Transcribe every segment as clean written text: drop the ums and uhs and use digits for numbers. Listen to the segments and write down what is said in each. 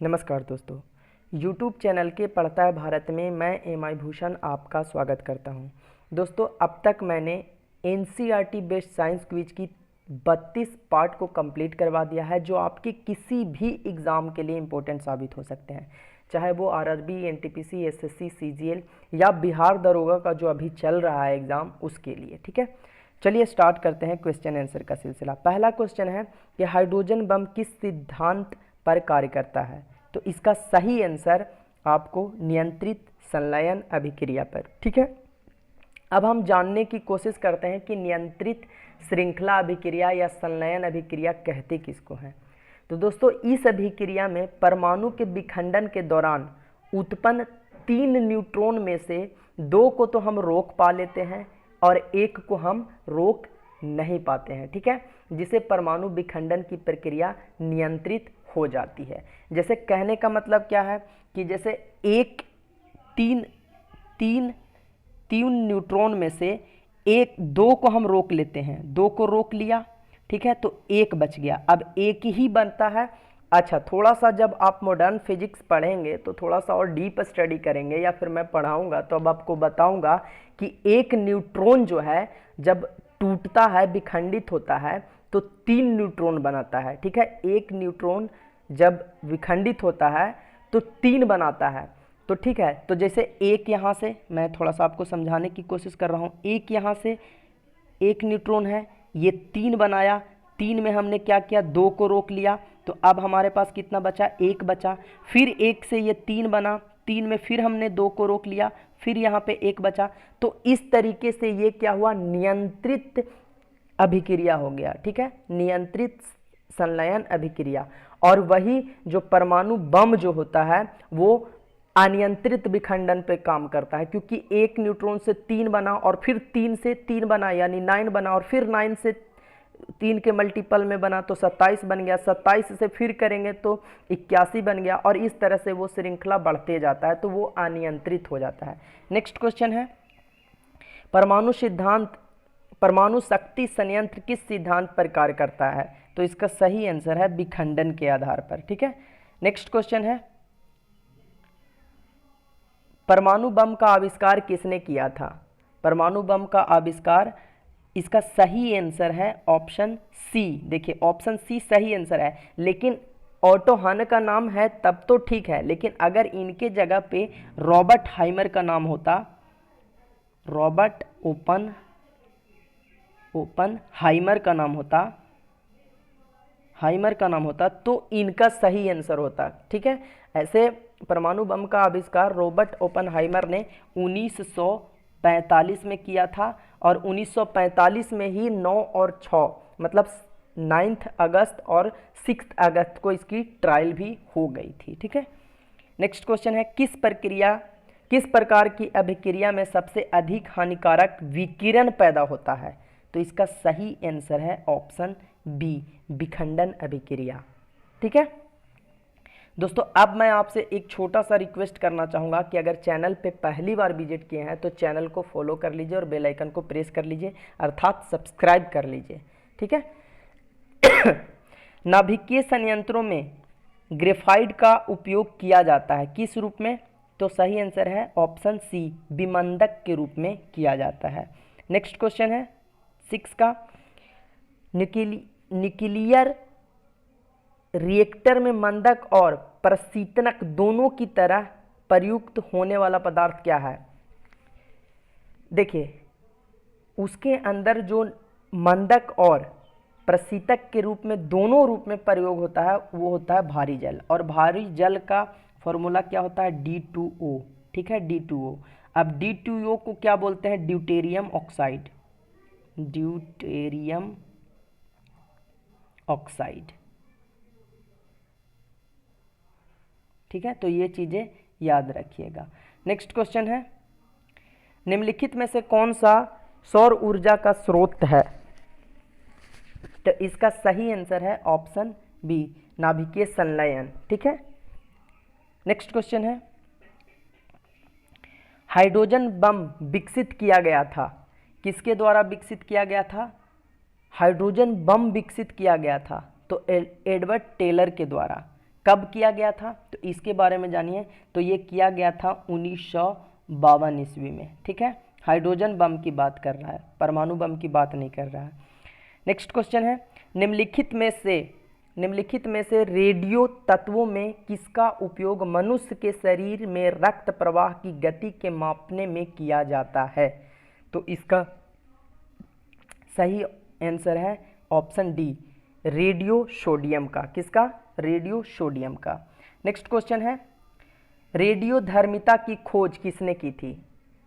नमस्कार दोस्तों, YouTube channel के पढ़ता है भारत में मैं एम.आई. भूषण आपका स्वागत करता हूं। दोस्तों, अब तक मैंने NCERT बेस्ड साइंस क्विज की 32 पार्ट को कंप्लीट करवा दिया है, जो आपके किसी भी एग्ज़ाम के लिए इम्पोर्टेंट साबित हो सकते हैं, चाहे वो RRB, NTPC, SSC, CGL या बिहार दरोगा का जो अभी चल रहा है एग्ज़ाम, उसके लिए। ठीक है, चलिए स्टार्ट करते हैं क्वेश्चन आंसर का सिलसिला। पहला क्वेश्चन है कि हाइड्रोजन बम किस सिद्धांत पर कार्य करता है? तो इसका सही आंसर आपको नियंत्रित संलयन अभिक्रिया पर। ठीक है, अब हम जानने की कोशिश करते हैं कि नियंत्रित श्रृंखला अभिक्रिया या संलयन अभिक्रिया कहते किसको हैं। तो दोस्तों, इस अभिक्रिया में परमाणु के विखंडन के दौरान उत्पन्न 3 न्यूट्रॉन में से 2 को तो हम रोक पा लेते हैं और 1 को हम रोक नहीं पाते हैं। ठीक है, जिसे परमाणु विखंडन की प्रक्रिया नियंत्रित हो जाती है। जैसे कहने का मतलब क्या है कि जैसे तीन न्यूट्रॉन में से 2 को हम रोक लेते हैं, 2 को रोक लिया, ठीक है, तो 1 बच गया, अब 1 ही बनता है। अच्छा, थोड़ा सा जब आप मॉडर्न फिजिक्स पढ़ेंगे तो थोड़ा सा और डीप स्टडी करेंगे या फिर मैं पढ़ाऊंगा तो अब आपको बताऊंगा कि एक न्यूट्रॉन जो है जब टूटता है, विखंडित होता है, तो 3 न्यूट्रॉन बनाता है। ठीक है, एक न्यूट्रॉन जब विखंडित होता है तो 3 बनाता है। तो ठीक है, तो जैसे एक यहाँ से, मैं थोड़ा सा आपको समझाने की कोशिश कर रहा हूँ, एक यहाँ से एक न्यूट्रॉन है, ये 3 बनाया, 3 में हमने क्या किया, 2 को रोक लिया, तो अब हमारे पास कितना बचा, 1 बचा। फिर 1 से ये 3 बना, 3 में फिर हमने 2 को रोक लिया, फिर यहाँ पे 1 बचा। तो इस तरीके से ये क्या हुआ, नियंत्रित अभिक्रिया हो गया। ठीक है, नियंत्रित संलयन अभिक्रिया। और वही जो परमाणु बम जो होता है वो अनियंत्रित विखंडन पे काम करता है, क्योंकि एक न्यूट्रॉन से 3 बना और फिर 3 से 3 बना यानी 9 बना, और फिर 9 से 3 के मल्टीपल में बना तो 27 बन गया, 27 से फिर करेंगे तो 81 बन गया, और इस तरह से वो श्रृंखला बढ़ते जाता है, तो वो अनियंत्रित हो जाता है। नेक्स्ट क्वेश्चन है, परमाणु शक्ति संयंत्र किस सिद्धांत पर कार्य करता है? तो इसका सही आंसर है विखंडन के आधार पर। ठीक है, नेक्स्ट क्वेश्चन है, परमाणु बम का आविष्कार किसने किया था? परमाणु बम का आविष्कार, इसका सही आंसर है ऑप्शन सी। देखिए, ऑप्शन सी सही आंसर है, लेकिन ऑटो हन का नाम है तब तो ठीक है, लेकिन अगर इनके जगह पे रॉबर्ट हाइमर का नाम होता, रॉबर्ट ओपन हाइमर का नाम होता, तो इनका सही आंसर होता। ठीक है, ऐसे परमाणु बम का आविष्कार रॉबर्ट ओपनहाइमर ने 1945 में किया था, और 1945 में ही 9 और 6 मतलब 9 अगस्त और 6 अगस्त को इसकी ट्रायल भी हो गई थी। ठीक है, नेक्स्ट क्वेश्चन है, किस प्रकार की अभिक्रिया में सबसे अधिक हानिकारक विकिरण पैदा होता है? तो इसका सही आंसर है ऑप्शन बी, विखंडन अभिक्रिया। ठीक है दोस्तों, अब मैं आपसे एक छोटा सा रिक्वेस्ट करना चाहूँगा कि अगर चैनल पे पहली बार विजिट किए हैं तो चैनल को फॉलो कर लीजिए और बेल आइकन को प्रेस कर लीजिए, अर्थात सब्सक्राइब कर लीजिए। ठीक है नाभिकीय संयंत्रों में ग्रेफाइट का उपयोग किया जाता है किस रूप में? तो सही आंसर है ऑप्शन सी, विमंदक के रूप में किया जाता है। नेक्स्ट क्वेश्चन है 6 का, न्यूक्लियर रिएक्टर में मंदक और प्रशीतनक दोनों की तरह प्रयुक्त होने वाला पदार्थ क्या है? देखिए, उसके अंदर जो मंदक और प्रशीतक के रूप में, दोनों रूप में प्रयोग होता है, वो होता है भारी जल, और भारी जल का फॉर्मूला क्या होता है? D2O। ठीक है, D2O। अब D2O को क्या बोलते हैं? Deuterium oxide. ठीक है, तो ये चीज़ें याद रखिएगा। नेक्स्ट क्वेश्चन है, निम्नलिखित में से कौन सा सौर ऊर्जा का स्रोत है? तो इसका सही आंसर है ऑप्शन बी, नाभिकीय संलयन। ठीक है, नेक्स्ट क्वेश्चन है, हाइड्रोजन बम विकसित किया गया था, किसके द्वारा विकसित किया गया था? हाइड्रोजन बम विकसित किया गया था तो एडवर्ड टेलर के द्वारा। कब किया गया था, तो इसके बारे में जानिए। तो ये किया गया था 1952 ईस्वी में, ठीक है। हाइड्रोजन बम की बात कर रहा है, परमाणु बम की बात नहीं कर रहा है। नेक्स्ट क्वेश्चन है, निम्नलिखित में से रेडियो तत्वों में किसका उपयोग मनुष्य के शरीर में रक्त प्रवाह की गति के मापने में किया जाता है। तो इसका सही आंसर है ऑप्शन डी, रेडियो सोडियम का। किसका? रेडियो सोडियम का। नेक्स्ट क्वेश्चन है, रेडियोधर्मिता की खोज किसने की थी।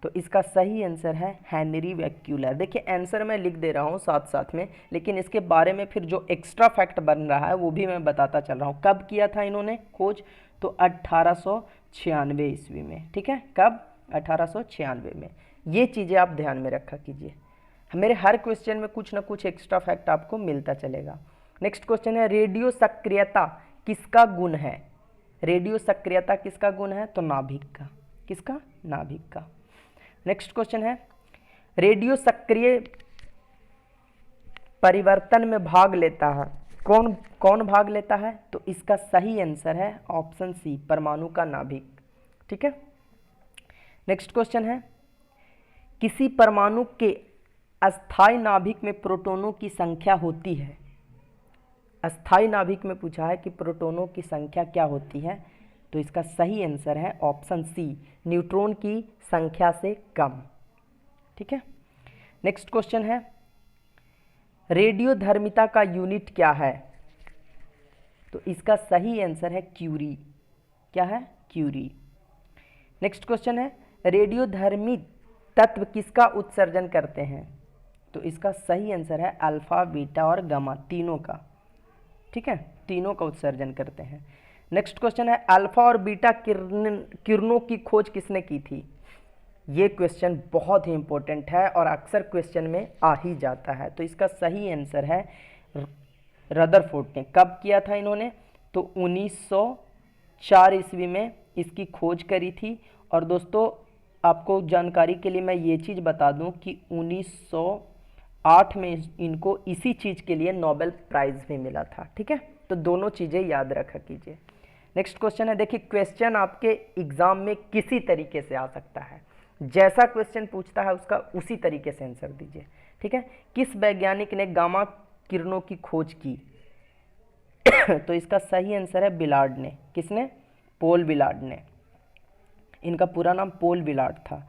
तो इसका सही आंसर है हेनरी बैक्यूलर। देखिए आंसर मैं लिख दे रहा हूँ साथ साथ में, लेकिन इसके बारे में फिर जो एक्स्ट्रा फैक्ट बन रहा है वो भी मैं बताता चल रहा हूँ। कब किया था इन्होंने खोज, तो 1896 ईस्वी में, ठीक है। कब? 1896 में। ये चीज़ें आप ध्यान में रखा कीजिए, मेरे हर क्वेश्चन में कुछ ना कुछ एक्स्ट्रा फैक्ट आपको मिलता चलेगा। नेक्स्ट क्वेश्चन है, रेडियो सक्रियता किसका गुण है। रेडियो सक्रियता किसका गुण है, तो नाभिक का। किसका? नाभिक का। नेक्स्ट क्वेश्चन है, रेडियो सक्रिय परिवर्तन में भाग लेता है, कौन कौन भाग लेता है। तो इसका सही आंसर है ऑप्शन सी, परमाणु का नाभिक, ठीक है। नेक्स्ट क्वेश्चन है, किसी परमाणु के अस्थायी नाभिक में प्रोटॉनों की संख्या होती है। अस्थायी नाभिक में पूछा है कि प्रोटॉनों की संख्या क्या होती है, तो इसका सही आंसर है ऑप्शन सी, न्यूट्रॉन की संख्या से कम, ठीक है। नेक्स्ट क्वेश्चन है, रेडियोधर्मिता का यूनिट क्या है। तो इसका सही आंसर है क्यूरी। क्या है? क्यूरी। नेक्स्ट क्वेश्चन है, रेडियोधर्मी तत्व किसका उत्सर्जन करते हैं। तो इसका सही आंसर है अल्फा, बीटा और गामा, तीनों का, ठीक है। तीनों का उत्सर्जन करते हैं। नेक्स्ट क्वेश्चन है, अल्फा और बीटा किरणों की खोज किसने की थी। ये क्वेश्चन बहुत ही इंपॉर्टेंट है और अक्सर क्वेश्चन में आ ही जाता है। तो इसका सही आंसर है रदरफोर्ड ने। कब किया था इन्होंने, तो 1904 ईस्वी में इसकी खोज करी थी। और दोस्तों आपको जानकारी के लिए मैं ये चीज़ बता दूं कि 1908 में इनको इसी चीज़ के लिए नोबेल प्राइज़ भी मिला था, ठीक है। तो दोनों चीज़ें याद रखा कीजिए। नेक्स्ट क्वेश्चन है, देखिए क्वेश्चन आपके एग्जाम में किसी तरीके से आ सकता है, जैसा क्वेश्चन पूछता है उसका उसी तरीके से आंसर दीजिए, ठीक है। किस वैज्ञानिक ने गामा किरणों की खोज की। तो इसका सही आंसर है बिलार्ड ने। किसने? पोल बिलार्ड ने। इनका पूरा नाम पोल बिलार्ड था।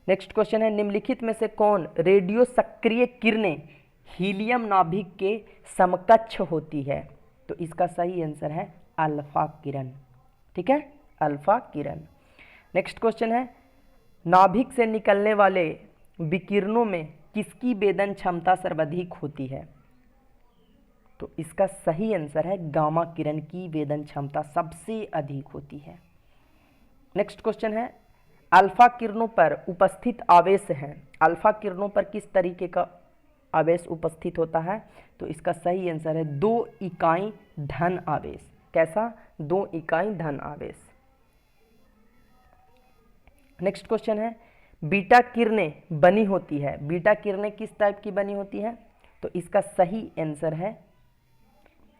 नेक्स्ट क्वेश्चन है, निम्नलिखित में से कौन रेडियो सक्रिय किरणें हीलियम नाभिक के समकक्ष होती है। तो इसका सही आंसर है अल्फा किरण, ठीक है, अल्फा किरण। नेक्स्ट क्वेश्चन है, नाभिक से निकलने वाले विकिरणों में किसकी वेदन क्षमता सर्वाधिक होती है। तो इसका सही आंसर है गामा किरण की वेदन क्षमता सबसे अधिक होती है। नेक्स्ट क्वेश्चन है, अल्फा किरणों पर उपस्थित आवेश हैं, अल्फा किरणों पर किस तरीके का आवेश उपस्थित होता है। तो इसका सही आंसर है 2 इकाई धन आवेश। कैसा? 2 इकाई धन आवेश। नेक्स्ट क्वेश्चन है, बीटा किरणें बनी होती है, बीटा किरणें किस टाइप की बनी होती है। तो इसका सही आंसर है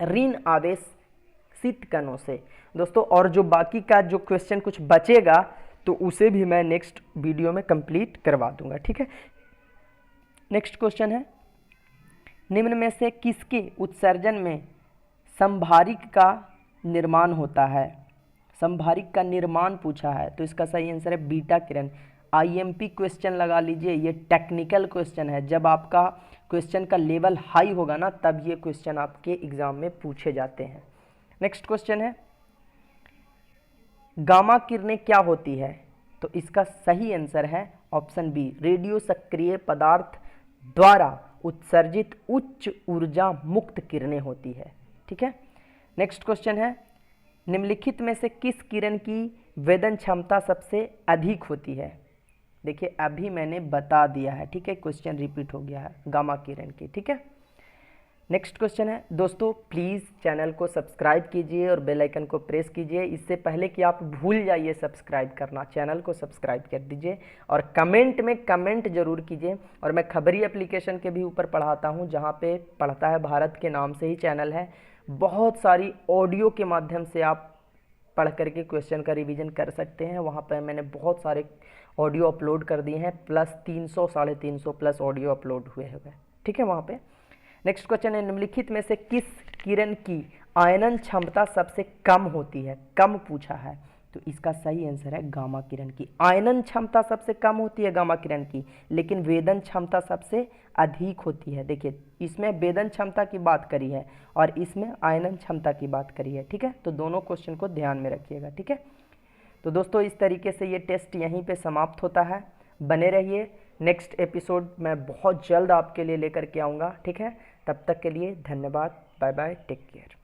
ऋण आवेशित कणों से। दोस्तों और जो बाकी का जो क्वेश्चन कुछ बचेगा तो उसे भी मैं नेक्स्ट वीडियो में कंप्लीट करवा दूंगा, ठीक है। नेक्स्ट क्वेश्चन है, निम्न में से किसके उत्सर्जन में संभारिक का निर्माण होता है। संभारिक का निर्माण पूछा है, तो इसका सही आंसर है बीटा किरण। आईएमपी क्वेश्चन लगा लीजिए, ये टेक्निकल क्वेश्चन है। जब आपका क्वेश्चन का लेवल हाई होगा ना, तब ये क्वेश्चन आपके एग्जाम में पूछे जाते हैं। नेक्स्ट क्वेश्चन है, गामा किरणें क्या होती है। तो इसका सही आंसर है ऑप्शन बी, रेडियो सक्रिय पदार्थ द्वारा उत्सर्जित उच्च ऊर्जा मुक्त किरणें होती है, ठीक है। नेक्स्ट क्वेश्चन है, निम्नलिखित में से किस किरण की वेदन क्षमता सबसे अधिक होती है। देखिए अभी मैंने बता दिया है, ठीक है, क्वेश्चन रिपीट हो गया है, गामा किरण की, ठीक है। नेक्स्ट क्वेश्चन है, दोस्तों प्लीज़ चैनल को सब्सक्राइब कीजिए और बेल आइकन को प्रेस कीजिए। इससे पहले कि आप भूल जाइए सब्सक्राइब करना, चैनल को सब्सक्राइब कर दीजिए और कमेंट में कमेंट जरूर कीजिए। और मैं खबरी एप्लीकेशन के भी ऊपर पढ़ाता हूँ, जहाँ पे पढ़ता है भारत के नाम से ही चैनल है। बहुत सारी ऑडियो के माध्यम से आप पढ़ करके क्वेश्चन का रिवीजन कर सकते हैं। वहाँ पर मैंने बहुत सारे ऑडियो अपलोड कर दिए हैं, प्लस 300 350 प्लस ऑडियो अपलोड हुए हैं, ठीक है वहाँ पे। नेक्स्ट क्वेश्चन है, निम्नलिखित में से किस किरण की आयनन क्षमता सबसे कम होती है? कम पूछा है, तो इसका सही आंसर है गामा किरण की। आयनन क्षमता सबसे कम होती है गामा किरण की, लेकिन वेदन क्षमता सबसे अधिक होती है। देखिए इसमें वेदन क्षमता की बात करी है और इसमें आयनन क्षमता की बात करी है, ठीक है। तो दोनों क्वेश्चन को ध्यान में रखिएगा, ठीक है। तो दोस्तों इस तरीके से ये टेस्ट यहीं पे समाप्त होता है। बने रहिए, नेक्स्ट एपिसोड मैं बहुत जल्द आपके लिए लेकर के आऊँगा, ठीक है। तब तक के लिए धन्यवाद, बाय बाय, टेक केयर।